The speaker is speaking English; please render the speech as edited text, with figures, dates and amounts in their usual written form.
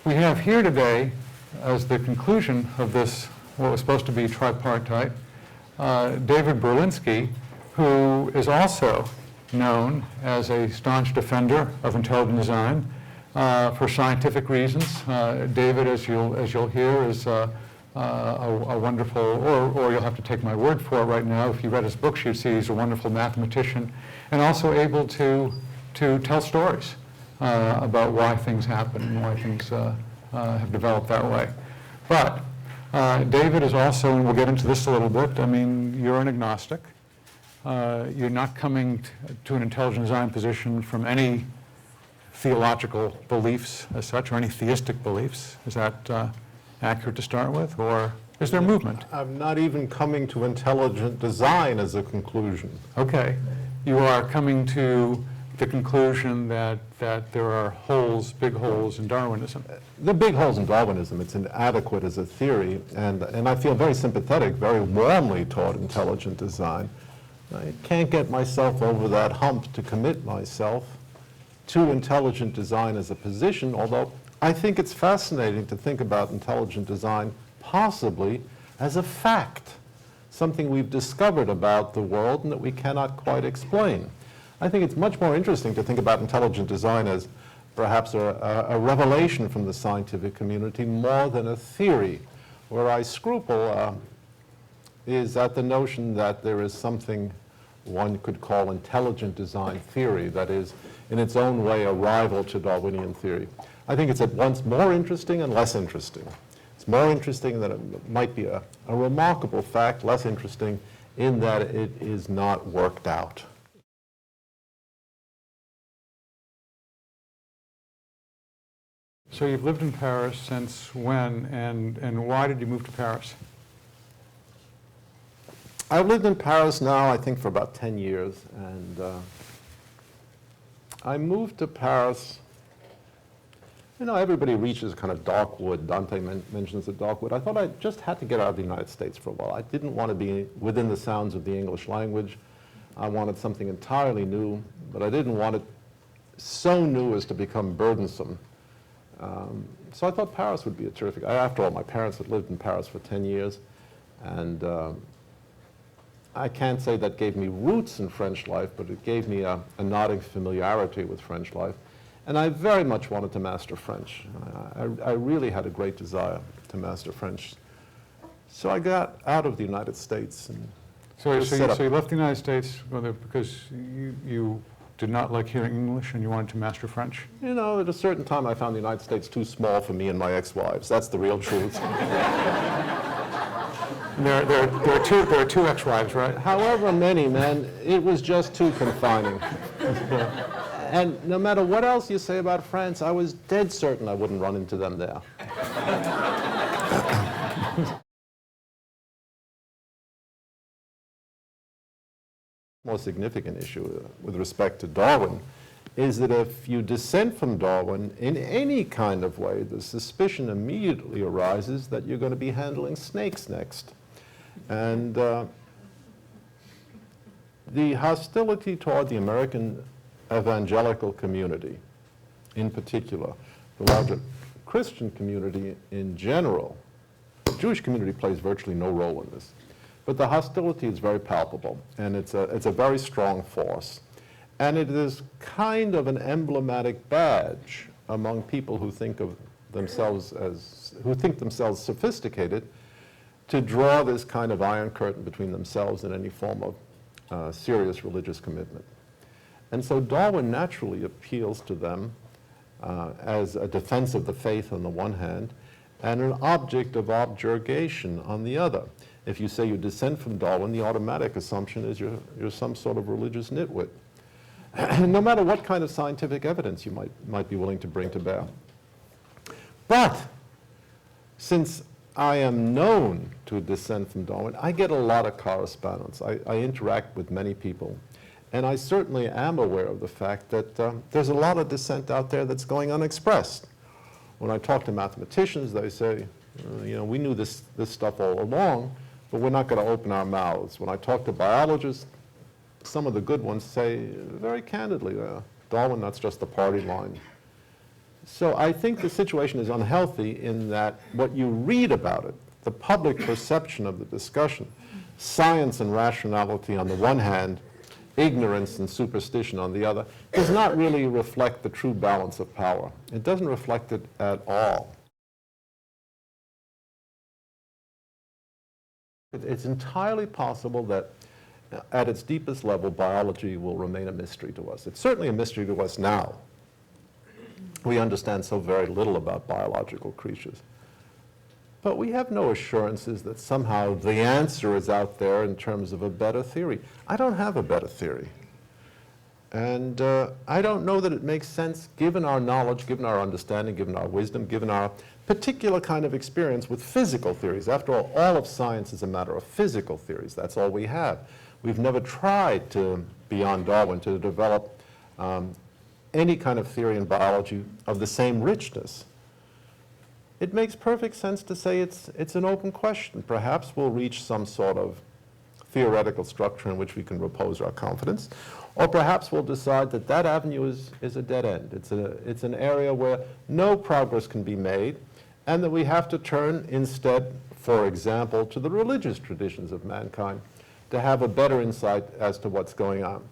We have here today, as the conclusion of this, what was supposed to be tripartite, David Berlinski, who is also known as a staunch defender of intelligent design for scientific reasons. David, as you'll hear, is a wonderful, or you'll have to take my word for it right now. If you read his books, you'd see he's a wonderful mathematician and also able to tell stories about why things happen and why things have developed that way. But David is also, and we'll get into this a little bit, I mean, you're an agnostic. You're not coming to an intelligent design position from any theological beliefs as such, or any theistic beliefs. Is that accurate to start with, or is there movement? I'm not even coming to intelligent design as a conclusion. Okay. You are coming to the conclusion that there are holes, big holes in Darwinism. The big holes in Darwinism, it's inadequate as a theory, and I feel very sympathetic, very warmly toward intelligent design. I can't get myself over that hump to commit myself to intelligent design as a position, although I think it's fascinating to think about intelligent design possibly as a fact, something we've discovered about the world and that we cannot quite explain. I think it's much more interesting to think about intelligent design as perhaps a revelation from the scientific community more than a theory. Where I scruple is at the notion that there is something one could call intelligent design theory that is, in its own way, a rival to Darwinian theory. I think it's at once more interesting and less interesting. It's more interesting that it might be a remarkable fact, less interesting in that it is not worked out. So you've lived in Paris since when, and why did you move to Paris? I've lived in Paris now, I think, for about 10 years, and I moved to Paris. You know, everybody reaches kind of dark wood. Dante mentions the dark wood. I thought I just had to get out of the United States for a while. I didn't want to be within the sounds of the English language. I wanted something entirely new, but I didn't want it so new as to become burdensome. So I thought Paris would be a terrific, after all, my parents had lived in Paris for 10 years, and I can't say that gave me roots in French life, but it gave me a nodding familiarity with French life. And I very much wanted to master French. I really had a great desire to master French. So I got out of the United States. And so you left the United States because you did not like hearing English and you wanted to master French? You know, at a certain time I found the United States too small for me and my ex-wives. That's the real truth. There are two ex-wives, right? However many, man, it was just too confining. And no matter what else you say about France, I was dead certain I wouldn't run into them there. More significant issue with respect to Darwin is that if you dissent from Darwin in any kind of way, the suspicion immediately arises that you're going to be handling snakes next. And the hostility toward the American evangelical community, in particular, the larger Christian community in general, the Jewish community plays virtually no role in this. But the hostility is very palpable, and it's a very strong force. And it is kind of an emblematic badge among people who think of themselves sophisticated to draw this kind of iron curtain between themselves and any form of serious religious commitment. And so Darwin naturally appeals to them as a defense of the faith on the one hand, and an object of objurgation on the other. If you say you dissent from Darwin, the automatic assumption is you're some sort of religious nitwit, no matter what kind of scientific evidence you might be willing to bring to bear. But Since I am known to dissent from Darwin, I get a lot of correspondence. I interact with many people. And I certainly am aware of the fact that there's a lot of dissent out there that's going unexpressed. When I talk to mathematicians, they say, you know, we knew this stuff all along, but we're not going to open our mouths. When I talk to biologists, some of the good ones say very candidly, Darwin, that's just the party line. So I think the situation is unhealthy in that what you read about it, the public perception of the discussion, science and rationality on the one hand, ignorance and superstition on the other, does not really reflect the true balance of power. It doesn't reflect it at all. It's entirely possible that at its deepest level, biology will remain a mystery to us. It's certainly a mystery to us now. We understand so very little about biological creatures. But we have no assurances that somehow the answer is out there in terms of a better theory. I don't have a better theory. And I don't know that it makes sense, given our knowledge, given our understanding, given our wisdom, given our particular kind of experience with physical theories. After all of science is a matter of physical theories. That's all we have. We've never tried to, beyond Darwin, to develop any kind of theory in biology of the same richness. It makes perfect sense to say it's an open question. Perhaps we'll reach some sort of theoretical structure in which we can repose our confidence, or perhaps we'll decide that that avenue is a dead end. It's an area where no progress can be made, and that we have to turn instead, for example, to the religious traditions of mankind to have a better insight as to what's going on.